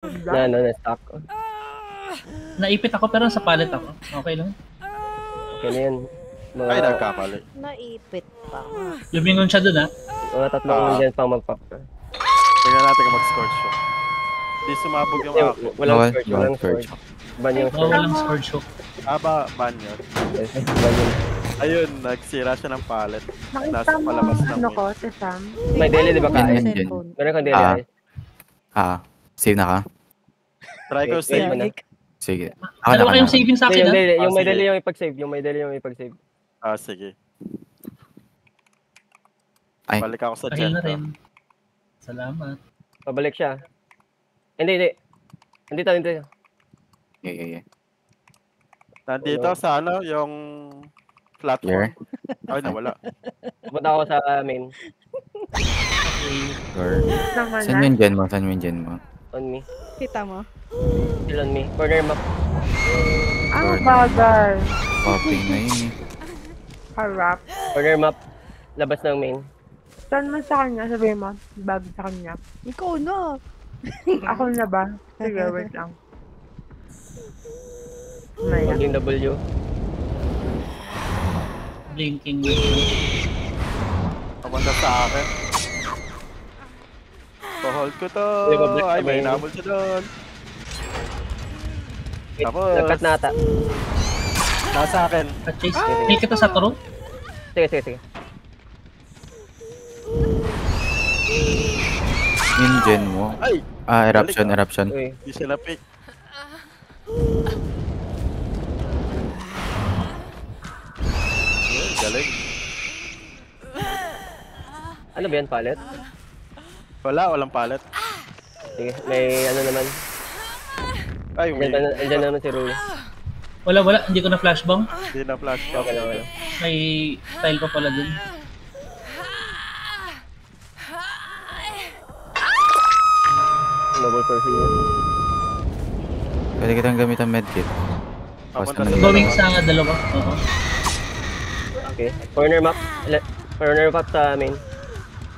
Na-stock. Naipit ako pero sa pallet ako. Okay lang. Okay na yan. Ay, nagkakali. Naipit pa. Lumingon siya dun, ha? Mga tatlong dyan pang mag-pop ka. Tingnan natin kung mag-score siya. Hindi sumabog yung ako. Walang scourge. Ban yung scourge. Walang scourge hook. Ban yun. Ban yun. Ayun, nagsira siya ng pallet. Nakita Nasa mo palabas ng ano main. ko, si Sam? May daily, di ba ka? Yan, yan. Meron kang daily. Save na ka? Try ko Save mo save. na. Sige. Dalawa kayong saving sa akin, ha? Yung may daily yung ipag-save. Yung may daily yung ipag-save. Sige. Ay. Balik ako sa Kahil na chat. rin. Salamat. Pabalik siya. Hindi. Nandito. Yeah. Nandito sa yung platform. Ay, nawala. Punta ako sa main. Or... Naman Saan yung gen mo? On me. Kita mo? Still on me. Corner map. Ang bagal. Popping na yun eh. Harap. Corner map. Labas ng main. Saan mo sa kanya? Sabihin mo, bag sa kanya. Ikaw na. Ako na ba? Sige, wait lang. Maya. Holding W. Blinking. Papunta sa akin. Hold ko to. Ay, may nabol siya doon. Tapos. Nagkat na ata. Nasa akin. Chase. May kita sa turo? Sige. Yung gen mo. Ay! Eruption. Uy. Hindi siya na-pick. Galing. Ano ba yan, pallet? Walang pallet. Sige, may ano naman. Ay, Andyan naman si Rui. Wala. Hindi ko na flashbang. Hindi na flash. Okay lang. May tile pa pala dun. Noble for free. Pwede kitang gamit ang medkit. Papunta Basta sa Going sa dalawa. Oo. Okay. Corner map sa main.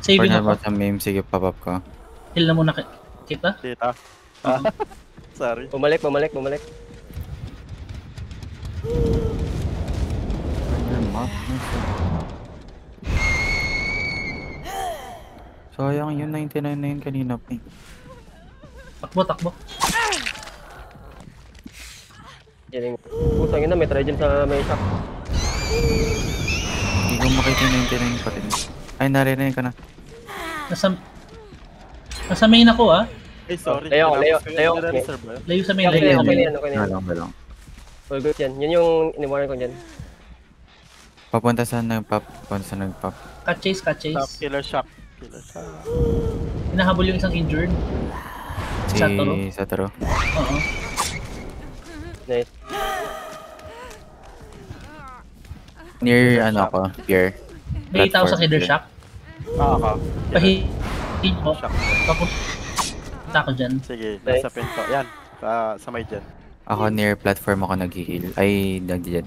Saving Corner ako. ba sa meme? Sige, pop-up ko. Heal na muna kita. Dita. Sorry. Bumalik. Corner map. Sayang yun, 99 na yun kanina pa eh. Takbo. Yan. Putang ina, may try dyan sa may shop. Hindi ko makita yung 99 pa rin. Ay, naririnig ka na. Nasa main ako, ah. Ay, sorry. Layo. Reserve ba yun? Layo sa main. Okay Layo. na yan. Walang. All good yan. Yan yung iniwaran ko dyan. Papunta sa nag-pop. Cut chase. Top killer shock. Hinahabol yung isang injured. Si Satoru. Satoru. Oo. Nice. Near Pierre. May tao sa killer shock. Ako. Pahit mo. Shock. Papunta ako dyan. Sige, nasa pinto. Yan. Sa may dyan. Ako near platform ako nag-heal. Ay, nag-heal.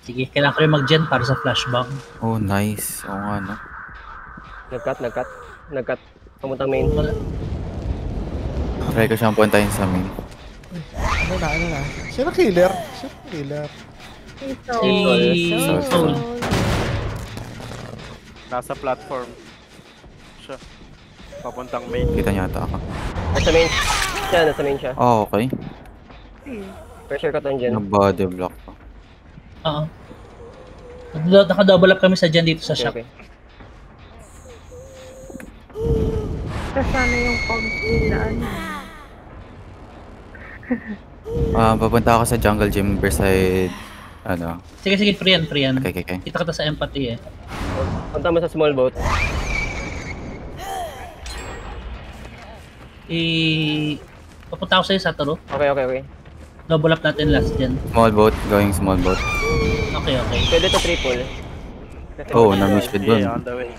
Sige, kailangan ko rin mag-gen para sa flashbang. Oh, nice. Oo nga, no? Nagkat. Pamuntang main. Try ko siyang puntahin sa main. Ano na? Sino killer? Si Soul. Soul. Nasa platform. Siya. Papuntang main. Kita niya ata ako. Nasa main siya. Oh, okay. Pressure ka to dyan. Nag-body block ko. Oo. Naka-double up kami sa dyan dito sa shop. Okay. Sana yung comfy na ano. Papunta ako sa jungle gym beside Sige, free yan. Okay. Kita sa empathy eh. Punta mo sa small boat. Papunta ako sa'yo, Satoru. Okay. Double up natin last gen. Going small boat. Okay. Pwede to triple. Oh, na-miss ko dun. Yeah, on the way.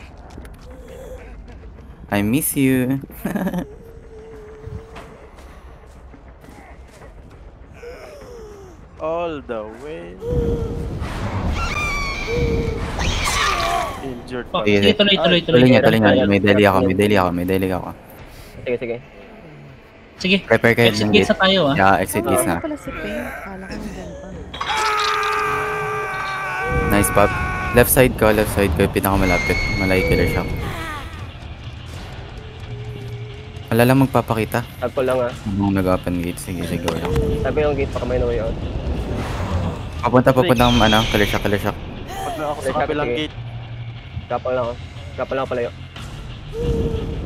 I miss you. All the way. Injured pa. Sige, tuloy. Tuloy niya. May daily ako. Sige. Sige, Prepare kayo exit ng gates gate. na tayo ah. Yeah, exit gates Ano na. pala si Pink? Kala ko nandyan pa. Nice pop. Left side ko, pinakamalapit. Malay killer shock. Wala lang magpapakita. Tag ko lang ah. Habang nag-open gate. Sige, go lang. Sabi yung gate pa kamay na way out. Papunta ng killer shock. Pag na ako sa Sige, kabilang sige. gate. Kapal lang ako. Kapal lang palayo.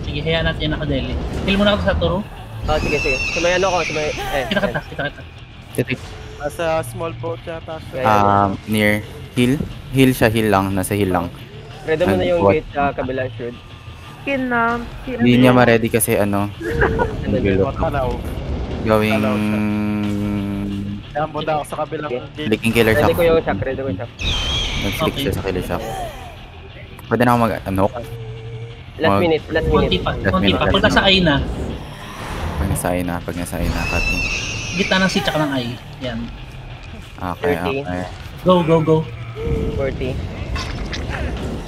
Sige, hayaan natin yung nakadeli. Heal muna ako sa Turo. Ah, sige. Sumay ano ako, sumay... Kita. Titik. Nasa small boat yata siya. Near hill. Hill siya, hill lang. Nasa hill lang. Ready mo na yung What? gate sa kabilang shoot. Skin na. Hindi niya ma-ready kasi Tanaw. gawing Kaya muna ako sa kabilang gate. leaking killer Ready shock. ko yung shock, ready ko yung shock. Nag-flick Okay. siya sa killer shock. Pwede na ako mag-knock. Last minute. Konti pa. Punta sa Aina. Pag nasa ina, cutting. Gitna ng C tsaka ng I. Yan. Okay. Go. 40.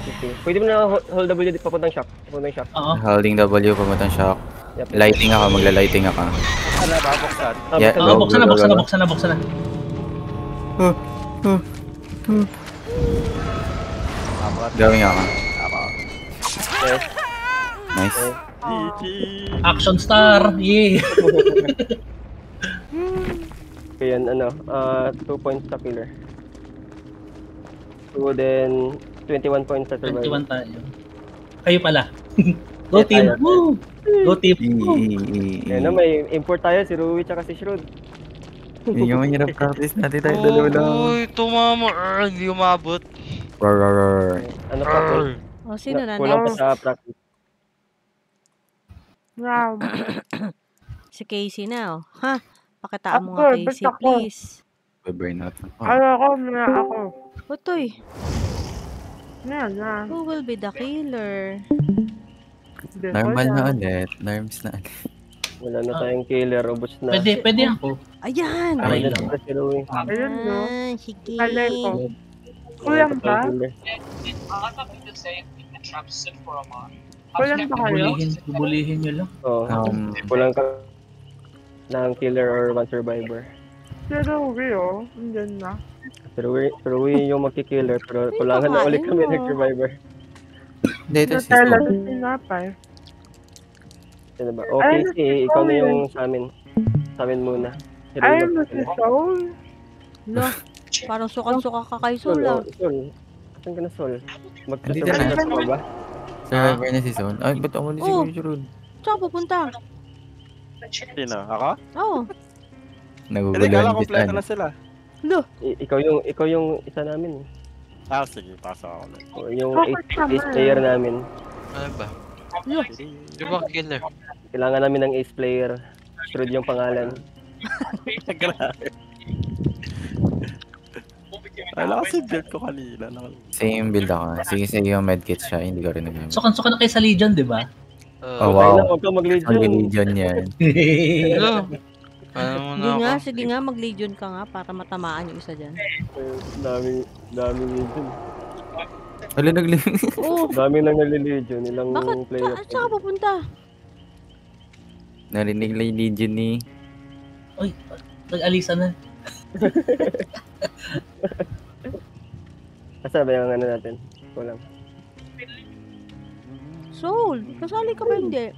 50. Pwede mo na hold W dito papuntang shock. Oo. Holding W, pumutang shock. Yep. Lighting ako, magla-lighting ako. Ano ba, buksan? Yeah, buksan Oo, mo. buksan na. Gawin ako. Yes. Nice. GG. Action star. Yeah. Kaya yan, 2 points sa killer. 2 then 21 points sa survivor. 21 tayo. Kayo pala. Go team. tayo. Woo! Go team. Kaya na, may import tayo, si Rui tsaka si Shrod. Yun yung mahirap practice natin tayo dalawa lang. Uy, tumama. Hindi umabot. Roar. Ano pa po? O, sino na Kulang pa next? sa practice. Wow. Si Casey na, oh. Ha? Pakitaan mo Ako, nga, ba't Casey, ako? please. Burn out. Muna ako. Utoy, Na. who will be the killer? Normal na ulit. Norms na ulit. Wala na tayong killer, ubos na. Pwede ako. Ayan! Aray Ayun lang. na si Rui. Ayun, no? Ah, sige. Alay ko. Kulang ba? Kulang ba kayo? Bubulihin nyo lang. Oo. Kulang ka ng killer or one survivor. Pero, oh. Andyan na. Pero Rui yung magkikiller, pero kulangan na ulit kami ng survivor. Hindi, ito si Natala Scope. na sinapay. Sino ba? Okay, si ikaw na yung sa amin. Sa amin muna. Si Rui Ayun mo si magkikiller. Soul. Lo, parang sukan-suka ka kay Sol, Sol, ah. Sol. Asan ka na, Sol? Andito na. Magsasurvivor ka ba? Survivor na si Zone. Ay, ba't ako ni si Oh. Kuya Jerome? Saan pupunta? Sino? Ako? Oo. Hindi, Naguguluhan kala si kompleto Stan. na sila. Lo, Ikaw yung isa namin. Sige, pasok ako ulit. Yung Bakit ace naman? player namin. Ano ba? lo. Di ba killer? Kailangan namin ng ace player. Shrod yung pangalan. Grabe. Wala kasi build ko kanina. Same build ako. Sige, yung medkit siya. Hindi ko rin nag-game. Sukan-sukan na kayo sa Legion, di ba? Oh, Uh, wow. Huwag ka mag-legion. Ang Legion yan. Hello. Ano muna ako? Sige nga, mag-legion ka nga para matamaan yung isa dyan. Daming legion. Wala nag-legion. Oo, Dami nang naliligion. Ilang bakit? player. Saan ka pupunta? Narinig lang yung Legion ni... Uy, nag-alisa na. Asa ba yung ano natin? Kulang. Soul, kasali ka ba hindi?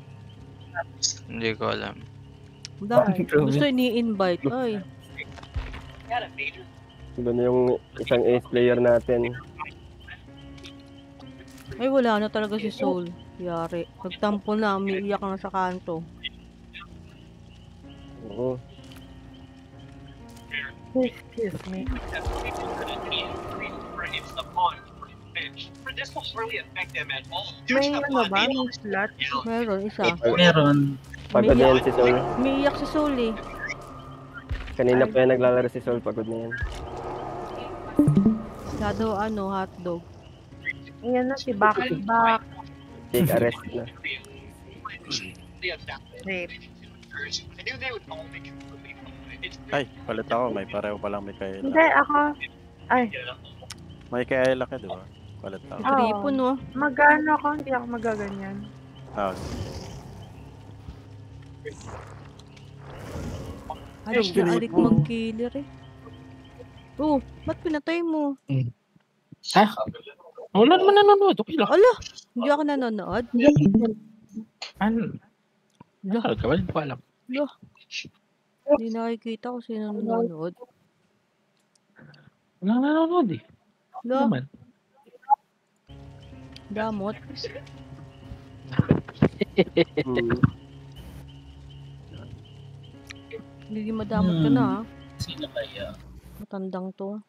Hindi ko alam. Dahil gusto ini-invite. Ay, Iba na yung isang ace player natin. ay wala na talaga si Soul. Yari. Nagtampo na, umiiyak na sa kanto. Oo. Excuse me. May ano ba? May slot? Meron, isa. Meron. Pagod na yan si Sol. Umiiyak si Soul eh. Kanina pa yan naglalaro si Sol. Pagod na yan. Shadow hotdog. Ayan na si Back. Take arrest na. Rape. Ay, palit ako. May pareho palang may Hindi, Kayla. ako. Ay, May Kayla ka, di ba? Palit ako. Oo. Gripo no. magano ako, hindi ako magaganyan. Ah, Alam na adik mang killer eh. Oh, ba't pinatay mo? Ha? Wala naman nanonood. Okay lang. Ala, hindi ako nanonood. Ano? Nanonood ka ba? Hindi ko alam. Ala, hindi nakikita ko sino nanonood. Wala nanonood eh. Ala, Naman. damot. Hindi madamot ka na ah. Sino kaya? Matandang to.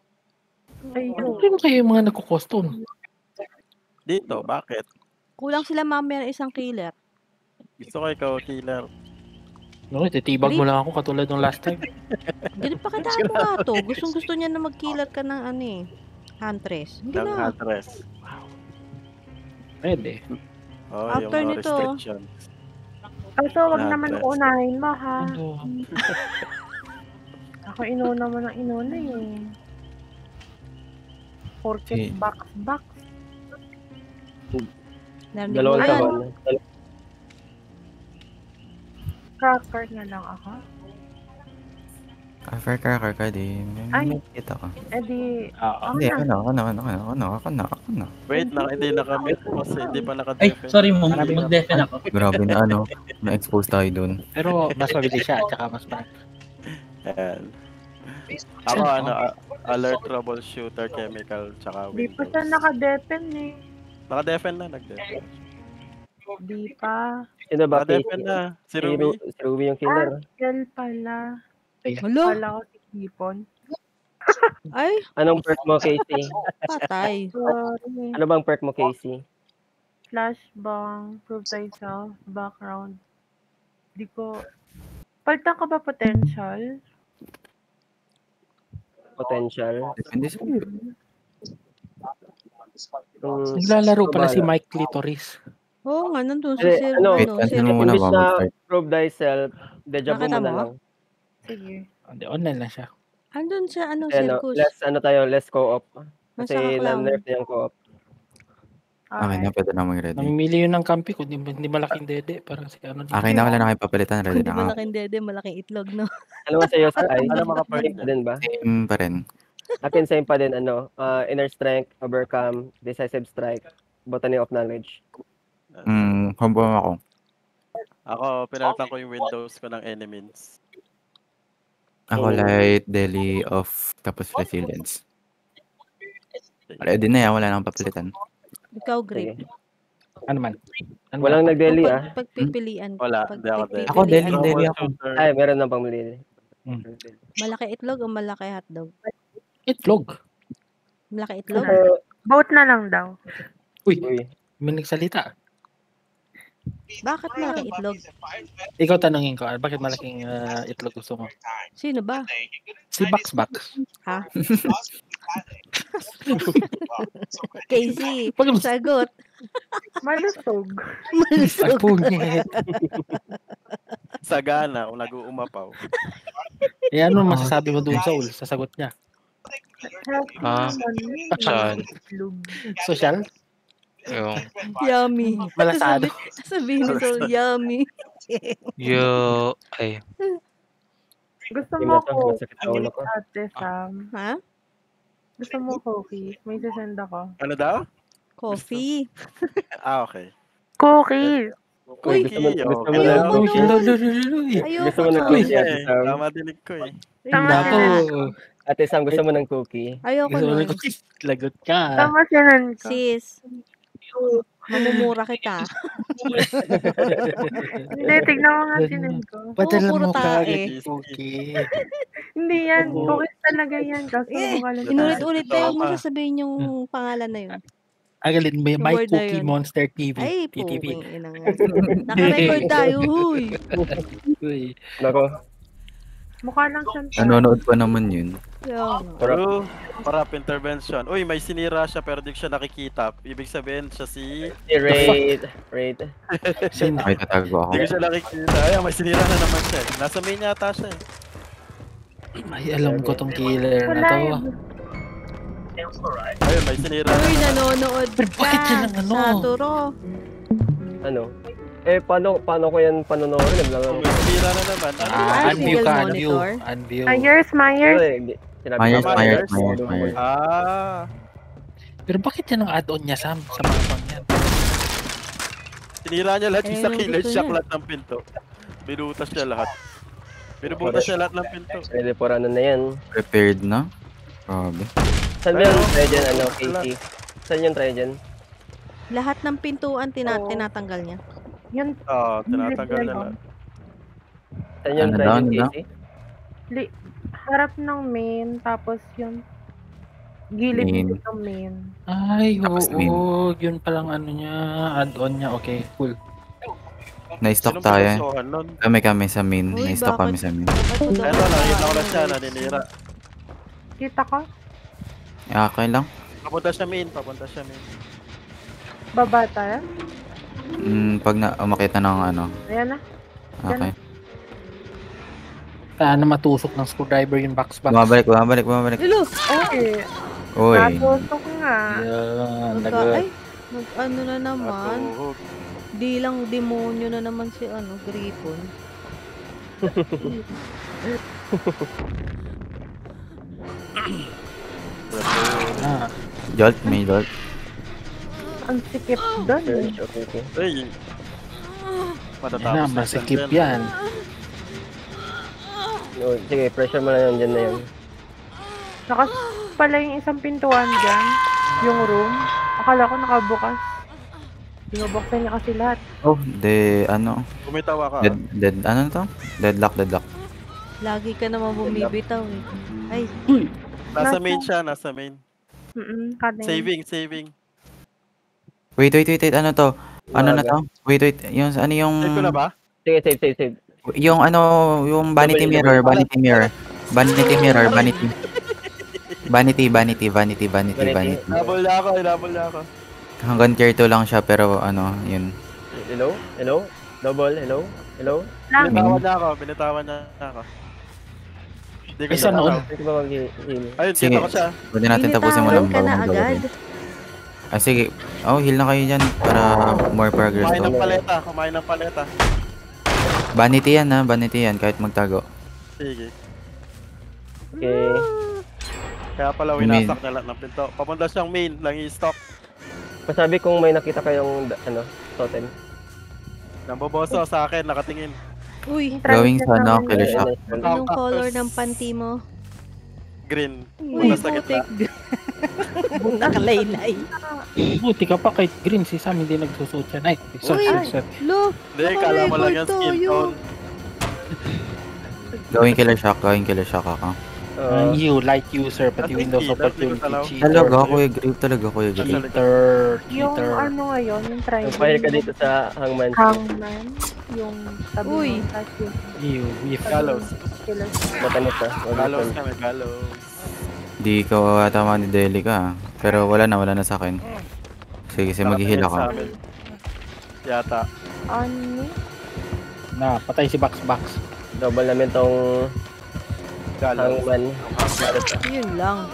Ano kayo yung mga nagko-custom? Dito, bakit? Kulang sila mamaya ng isang killer. Gusto ko ikaw, killer. No, titibag mo lang ako katulad ng last time. Ganun pa kadaan mo nga to. Gustong gusto niya na mag-killer ka ng ano eh. Huntress. Hindi Ng na. address. Pwede. Oh, After yung mga nito. restriction. Kaso wag naman Address. unahin mo ha. Ano? Ako inuna mo ng inuna eh. Porket Si- box. Narinig mo Dalawang yan. taon. Cracker na lang ako. After cracker ka, di. Ay. May kita ka. Eh di, Ah, Hindi, ako na. Wait lang, hindi nakamit kasi hindi pa Ay, naka-defend. sorry mo. Mag-defen ako. Grabe na ano, na-expose tayo dun. pero mas mabilis siya at saka mas parang. Ayan. Ako alert, troubleshooter, chemical, tsaka di pa siya Windows. naka-depen eh. Naka-defend na, nag-defend. Di pa. Sino ba? Naka-defend na. Si Ruby. Si Ruby yung killer. Girl pala. Hala, Pala ko si Kipon. ay, Anong perk mo, Casey? patay. Sorry. Ano bang perk mo, Casey? Flashbang, prove thyself, background. Di ko... Palitan ka ba potential? Potential. Depende sa'yo. Naglalaro pala si Mike Clitoris. Oo nga, nandun sa Eh, sir. ano, Wait, Ano, cancel sir. mo muna Imbis ba? na Mag-start. prove thyself, deja vu Nakita mo na mo? lang. Sige. Hindi, online lang siya. Andun sa ano, Kasi ano, circus. less co-op. Kasi Nasa clown. na-nerf na yung co-op. Okay na, pwede na mag-ready. Namimili yun ng kampi ko, hindi malaking dede. Parang si ano. Okay na, wala na kayo papalitan. Ready Hindi na ka. malaking dede, malaking itlog, no? Ano ba sa'yo, sa ice? Ano mga perk Same pa din ba? Same pa rin. Akin same pa din, inner strength, overcome, decisive strike, botany of knowledge. Combo ako. Ako, pinalitan ko yung windows ko ng enemies. Ako light, daily, off, tapos resilience. Ready na yan, wala na akong papalitan. Ikaw, Grape. Sige. Ano man? Ano Walang man? nag-daily ah. Pagpipilian. Wala, hindi ako daily. Ako, daily, pagpipilian. daily ako. Troubleshooter. Ay, meron ng pamilili. Malaki itlog o malaki hotdog? Itlog. Malaki itlog? Vote na lang daw. Uy, Uy, may nagsalita. Bakit malaki itlog? Ikaw tanungin ko, bakit malaking itlog gusto mo? Sino ba? Si Box. Ha? Casey, Pag- sagot. Malusog. Ay, Malusog. punyet. Sagana, kung nag-uumapaw. Eh, ano masasabi mo doon, Saul, sa sagot niya? Ah, saan? Social? Yung, Yummy. Malasado. Sabihin ni Sol, yummy. ay, Gusto Hindi mo na to, ko, masakit sa ulo ko. Ate Sam. Ha? Gusto mo cookies? May sasend ako. Ano daw? Coffee. Ah, okay. Cookies! Uy, gusto mo okay. na, Ayoko Uy, nun. luluy. gusto Ayoko mo ng nun. cookie, Ate Eh, Sam. tama dinig ko eh. Tama Nako. Ate Sam, gusto mo ng cookie? Ayoko Gusto mo nun. ng cookies? Lagot ka. Tama sinan ko. Sis, mamumura kita. Hindi, tignan mo nga sinan ko. Padala puro mo ka tae. agad cookie. Hindi yan. Oo. Cookies talaga yan. Kaso mo lang Inulit-ulit Tama. tayo mo sasabihin yung pangalan na yun. Agalin, may Yung My word na Cookie yun. Monster TV. Ay, TTV. puking ina nga. Naka-record tayo, huy. Uy. Nako, Mukha lang siyang Nanonood pa naman yun. Yan. Pero, para intervention. Uy, may sinira siya pero di ko siya nakikita. Ibig sabihin siya si... si Raid. Sino? Okay, tatago ako. Di ko siya nakikita. Ay, may sinira na naman siya. Nasa main yata siya eh. Ay, alam ko tong killer na to. Ayun, may sinira na Uy, naman. nanonood Pero bakit ka yan ang ano? sa turo. Ano? Paano ko yan panonoodin? Naglalaro. May sinira sinira na naman. Unview single ka, unview. monitor. Unview. Myers. Myers, Myers. Ah, Pero bakit yan ang add-on niya, Sam? Sa mapang yan. sinira niya lahat yung sa Eh, killer gusto shock niya. lahat ng pinto. Binutas niya lahat. Binubutas niya lahat ng pinto. Pwede po ano na yan. Prepared na? Grabe. Saan ba yung try dyan, ano, Casey? Saan yung try dyan? Lahat ng pintuan tinatanggal niya. Yun, Oo, tinatanggal niya lahat. Saan yung Ano try daw, dyan, ano daw? Casey? harap ng main, tapos yung gilid Main. ng main. Ay, Tapos oo. Yun palang ano niya, add-on niya. Okay, cool. Na-stock Sinong tayo. pinusuhan nun? Kami sa main. Uy, Na-stock bakit? kami sa main. Eto, nakita ko na siya, naninira. Kita ka? Okay lang. Papunta siya main, papunta siya main. Baba tayo? Pag umakit na ng ano. Ayan na. Okay. Sana matusok ng screwdriver yung box. Bumabalik. Hello! Okay. Uy. Natusok nga. Yan, Ay, ano na naman. Natuhog. Di lang demonyo na naman si Gripon. Ah, Jolt, may jolt. Ang sikip doon. Search, okay. Ay. yan Matatapos na, na masikip dyan. yan. No, sige, pressure mo lang yan dyan na yun. Nakas pala yung isang pintuan dyan. Yung room. Akala ko nakabukas. Binubuksan niya kasi lahat. Oh, ano? Kumitawa ka. Ano na to? Deadlock. Lagi ka naman bumibitaw eh. Ay, Nasa main siya, nasa main. Kanin. Saving. Wait, ano to? Ano na to? Wait, yung ano yung... Save ko na ba? Sige, save. Yung ano, yung vanity Double, mirror. double. Vanity. Double na ako. Hanggang tier 2 lang siya pero ano, yun. Hello? Double, hello? Lang. Binitawan na ako. Hindi ko Isa siya noon. tataw. Pwede ba mag-heal? Ayun, Sige. kita ko siya. Pwede natin tapusin muna. binitawan ka na agad. Sige. Oh, heal na kayo dyan para more progress Kumain ng to. paleta. Vanity yan kahit magtago. Sige. Okay. Kaya pala winasak na lahat ng pinto. Papunta siyang main, lang i-stock. Masabi kung may nakita kayong, totem. Namboboso sa akin, nakatingin. Uy, Going sa ano, killer shock. anong color ng panty mo? Green. Uy, Punta sa gitna. putik. Nakalaylay. Buti ka pa kahit green. Si Sam hindi nagsusuot yan. Ay, Uy! except. Lo, Hindi, kala mo lang yung naka-record skin tayo. tone. Going killer shock ako. You, light user, pati At Windows hindi, opportunity. talaw. Talaga, Kuya Grave. Yung Cheater. ano ngayon, yung try. Fire ka dito sa hangman. Hangman. Yung tabi Uy. ng tas yung You, if Gallows. killer. Matamis na. Gallows kami, gallows. Di ko tama ni Deli ka. Pero wala na sa akin. Sige, mag-heal ako. Nakatingin sa amin. Yata. Ano? na, patay si Box. Double namin tong Gallows. hangman. Yun lang.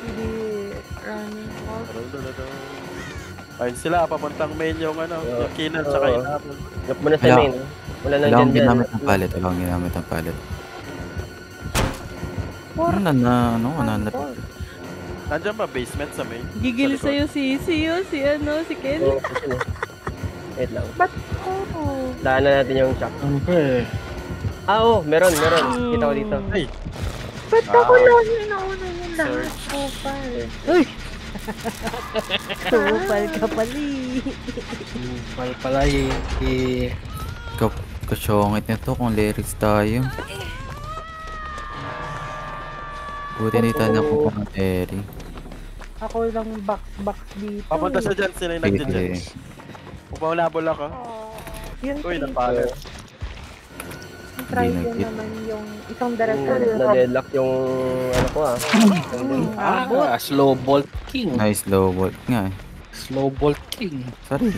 Hindi running off. Ayun sila, papuntang main yung yung Kinan tsaka yung Apple. Look mo na sa Wala. main. Wala nang Wala akong dyan. ginamit ng palet. Ano na, Nandiyan ba basement sa main? Gigil Sa likod. sa'yo si Ken. Oo, kasi na. Wait lang. Ba't oh? Daanan natin yung shock. Okay. Meron. Kita ko dito. Ay! Ba't ako lang yung nauna yung lahat? Search. Kupal. Uy! Tupal ka pali. Pala eh. Kasyongit nito kung lyrics tayo. Buti nito na po ng Terry. Ako lang box dito. Papunta siya dyan, sila yung nandiyan dyan. Sige. Upawalabol ako. Yun, Uy, napalit. try Hindi yun nag-hit. naman yung isang director. Na-deadlock yung ko Slow Bolt King. Nice low bolt nga. Slow Bolt King. Sorry.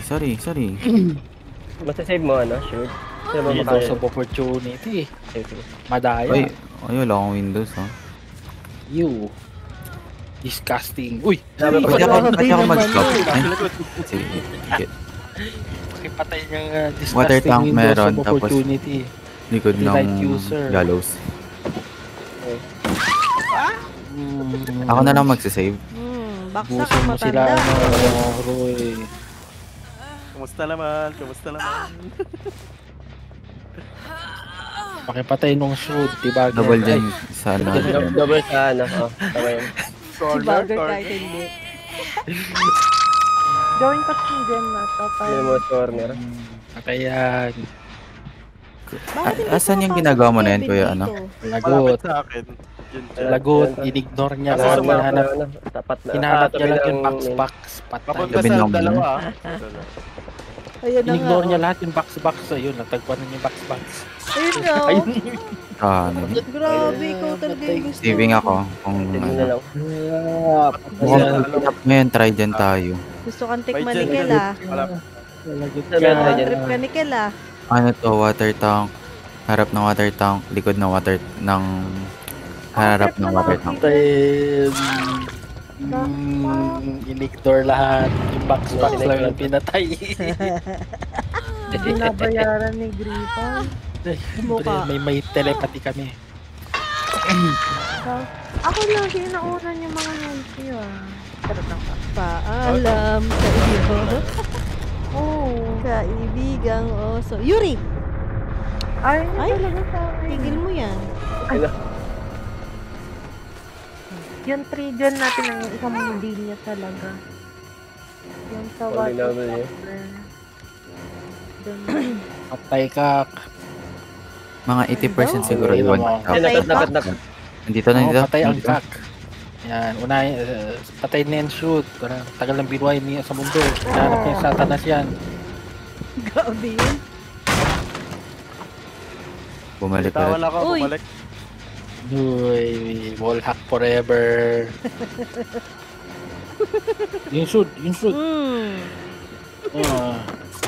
Masasave mo, shoot. Sino ba Windows makaya? of opportunity. Sige. Madaya. Ay, wala akong Windows, You. Disgusting. Uy! Sabi ko, Pwede ako naman mag-stop. yun. Ay, sige. Pakipatay niyang Water disgusting tank Windows meron, of tapos- opportunity. Likod ng Delight user. gallows. Ako na lang magsisave. Baksak Busin ang mo sila, matanda. Roy. Kumusta naman? Kumusta naman? Pakipatay nung shoot, diba? Double dyan sa ano. Double sa ano. Oh, tama yun. Si Bagger kahit hindi. Gawin ko yung gem na to. Remote corner. Kaya, Bakit hindi Asan yung pumapasok ginagawa mo si na yun, Kevin kuya, dito? ano? lagot. Malapit sa akin. Yun, dyan. Lagot, in-ignore niya. Kaso Lahat sumarap hinahanap. na, tapat na. Hinahanap tabi niya lang yung ng main. box. Patay. Papunta Gabi sa lang dalawa. Ayun na nga. In-ignore niya oh. lahat yung box. Ayun, natagpuan na niya yung box. Ayun na. oh. Ayun. Ano. Grabe, ikaw talaga yung gusto. Saving ako. Kung Tignan na ano. lang. Mukhang pick-up mo yun, try dyan tayo. Gusto kang tikman May ni dyan. Kel ah. Lagot Sabi na tayo dyan. Trip ka ni Kel ah. Ano to, water tank. Harap ng water tank, likod ng water ng harap ng water tank. Patay. In-ignore lahat. Yung box lang yung pinatay. Binabayaran ni Griffon. Mukha. May telepathy kami. Ako lagi nauna yung mga healthy Paalam sa iyo. Oo. Kaibigang oso. Yuri! Ay, Ay. talaga sa akin. Tigil mo yan. Yung 3 dyan natin ang isang linya talaga. Yung sa Only level yun. Patay ka. Mga 80% siguro iwan. Ay, dapat. Nandito na dito. Patay ang kak. Yan. Unahin. Patay na yan shoot. Tagal ng biruay niya sa mundo. Hinahanap niya yung satanas yan. Grabe yun. Bumalik Bitawan ulit. ako, Uy. bumalik. Uy, wall hack forever. Yung shoot.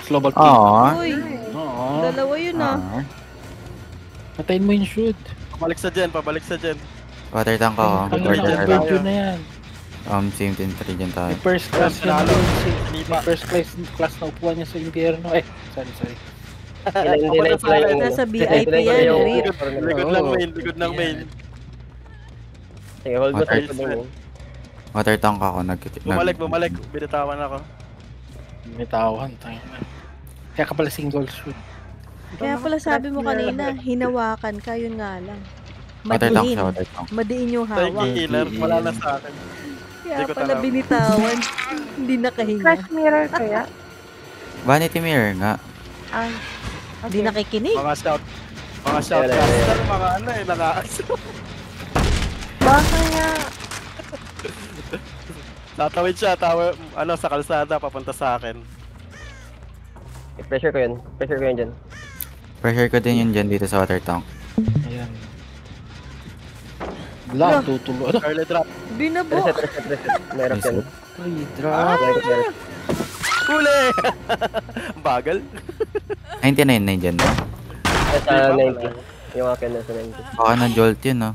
Slow ball kick. Aww. Uy, Oo. dalawa yun ah. Patayin mo yung shoot. Pabalik sa dyan, pabalik sa dyan. Water tank ako. Ang Water tank. adventure na yan. Same team 3 dyan tayo. Yung first class Sinalo. yung first class na upuan niya sa impyerno. Sorry. Hindi na sila yung Nasa ano. VIP Hindi na yan, yung Rip. corner. Likod lang main, likod ng main. Sige, hold mo Okay. sa doon. Water tank ako. Bumalik. Binitawan ako. May tawan. Kaya ka pala single shoot. Kaya pala sabi mo kanina, hinawakan ka, yun nga lang. Water tank Madiin. siya, water tank. Madiin yung Tayo hawak. healer, wala na sa akin. Kaya Hindi ko pala tanaw. binitawan. Hindi nakahinga. Flash mirror kaya? Vanity mirror nga. Ay. Hindi nakikinig. Mga Wala, shoutcaster, mga ano eh, Baka nga. tatawid siya, sa kalsada, papunta sa akin. Pressure ko yun dyan. Pressure ko din yun dyan dito sa water tank. Ayan. Wala, tutulo. Ano? Early drop. Binabo. Reset. Meron yan. Ay, drop. Huli! Ang bagal. 99 na yun dyan, no? Nasa 90. Yung akin nasa 90. Baka na-jolt yun, no?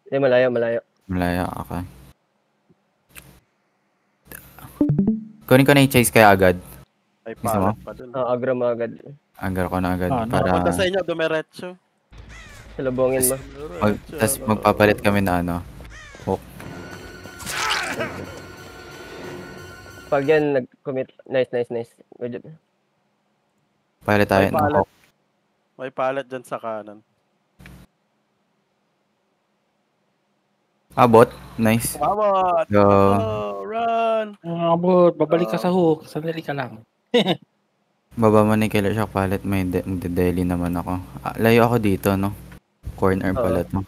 Hindi, malayo. Malaya, okay. Kunin ko na yung chase kaya agad. Ay, Gusto mo? palat pa dun. Agra mo agad. Agar ko na agad Ah, para Papunta sa inyo, dumiretso. Salubongin mo. tas magpapalit kami na ano. Hook. Pag yan, nag-commit. Nice. Good job. Palit tayo May ng palit. hook. May palat dyan sa kanan. Bot. Nice. Mamot! Go. Oh, run! Abot, babalik ka sa hook. Sandali ka lang. Baba mo ni Killer Shock palit. May deli naman ako. Layo ako dito, no? Corner pala to.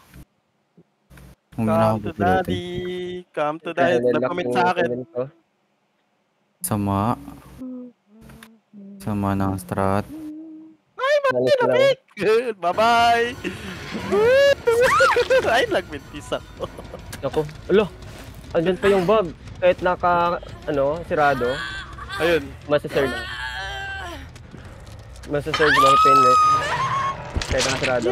Kung na ako Come to pupulitin. daddy! Come to daddy! Nag-comment sa akin. Sama. Sama ng strat. Good! Bye-bye! Ay, nag-mintis ako. Ako. Alo. Andyan pa yung bug. Kahit sirado. Ayun. Masisurge mga painless. Kahit sirado.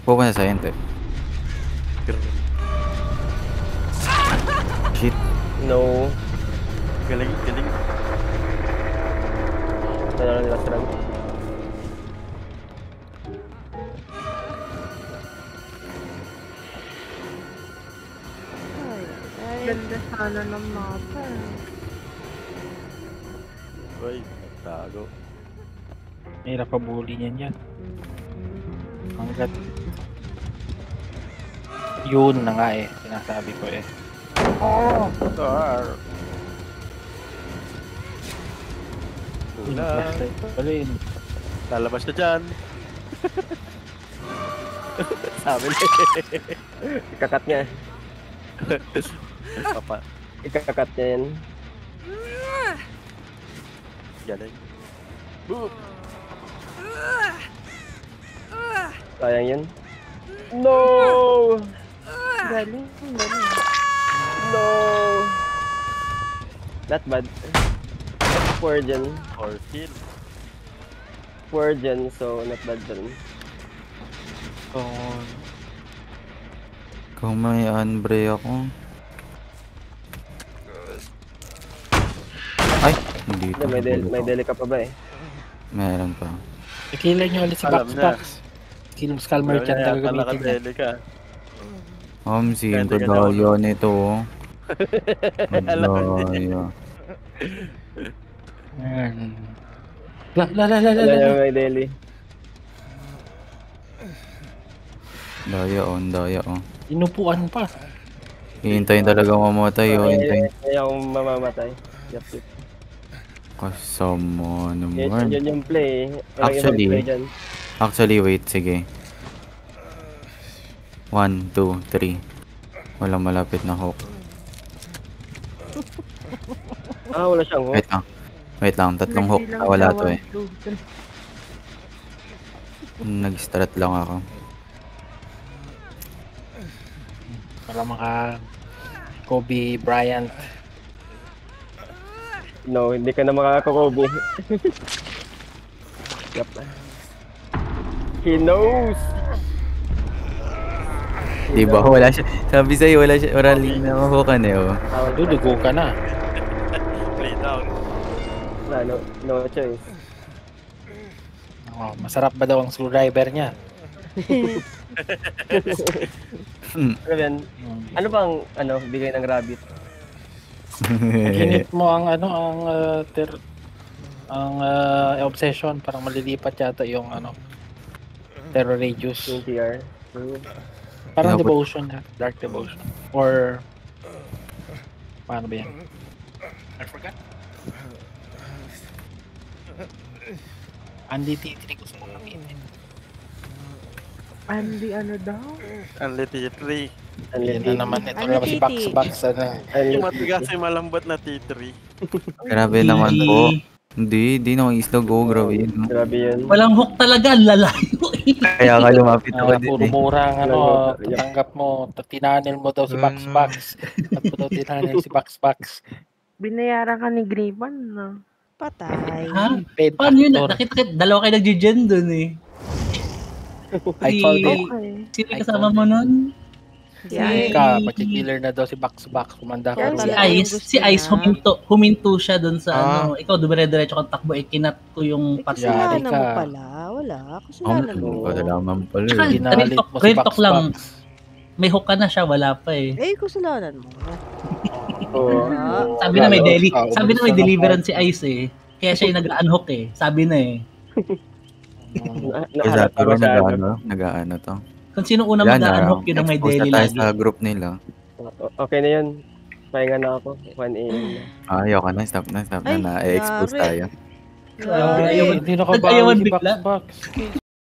Pupunta sa ente. Shit. No. Galing. Wala na last round. ganda sana ng mapa. Uy, nagtago. Hirap pabuli niyan yan. Hanggat yun na nga eh, sinasabi ko eh. Star. Una. Balin. Lalabas na dyan. Sabi na Ikakat niya. Papa, Ikakat niya yan. galing. Sayang yun. No! Galing. Galing. No! Not bad. Poor dyan. Or kill. Poor dyan, so not bad dyan. Kung may unbray ako. Ay, hindi Hindi, may deli ka pa ba eh? Meron pa. I-killer niyo ulit si Alam Box. Skill Skull Merchant talaga gamitin niya. Nakadeli ka. Sin ko Pwede ka daw daw. yun ito. Alam niya. Daya. Ayan. La. Wala yung may deli. Daya on. Inupuan pa. Hihintayin talaga mamatay yun. Hintayin. Kaya akong mamamatay. Yup. Kasama naman. Yun yung play. Actually, play dyan. wait, sige. 1, 2, 3. Walang malapit na hook. Wala siyang hook. Wait lang, tatlong hook. Wala to eh. Nag-strat lang ako. Para maka Kobe Bryant. No, hindi ka na makakakobo. Yup. He knows! Diba? Wala siya. Sabi sa'yo, wala rin na mahukan eh. Oh. Dudugo ka na. Play down. Wala, no choice. Oh, masarap ba daw ang screwdriver niya? Ano yan? Ano bang bigay ng rabbit? Ginit mo ang obsession, parang malilipat yata yung terror radius. Yung TR? Parang Pinaput- devotion na, dark devotion. Or paano ba yan? I forgot. Andy T3 gusto mo gamitin. Andy, ano daw? Unlit T3. Yan na naman ito Ano, naman si Titi? Box. Yung matigas yung malambot na T3. Grabe naman po. Hindi naman islog. Oh, grabe yun. Grabe yun. Walang hook talaga, ang lalayo eh. Kaya ka lumapit ako din Puro eh. murang Yup. tatanggap mo, tinanil mo daw si Box. At mo daw tinanil si Box. Binayaran ka ni Griffon, no? Patay. Ha? Paid Paano yun? actor. Nakita dalawa kayo nag-gen dun eh. I called it. Okay. Sino yung kasama mo nun? Yan. Ka, pag-killer na daw si Box. Kumanda Yan, ka. Si Talaga yung Ice, gusto si Ice niya. huminto siya dun sa ikaw dumire-diretso kang takbo, kinat ko yung pati. Yari Kasalanan ka. mo pala. Wala. Kasalanan mo. Kasalaman pala Tsaka, eh. Ginalit mo si real talk Box. lang. May hook ka na siya, wala pa eh. Kasalanan mo. Oo. Sabi na may Wala, deli, wala. sabi na may deliverance si Ice eh. Kaya siya yung nag-unhook eh. Sabi na eh. Kaya Naharap pero ako sa nag-ano to. Kung sino una Yan mag-unhook, yun ang may expose deli na tayo lagi. sa group nila. Okay na yun. Pahinga na ako. 1 AM na. Ayoko na, stop na. Ay, Na-expose yari. tayo. Ayaw- Hindi nakabawi Ayawan si bigla. Box.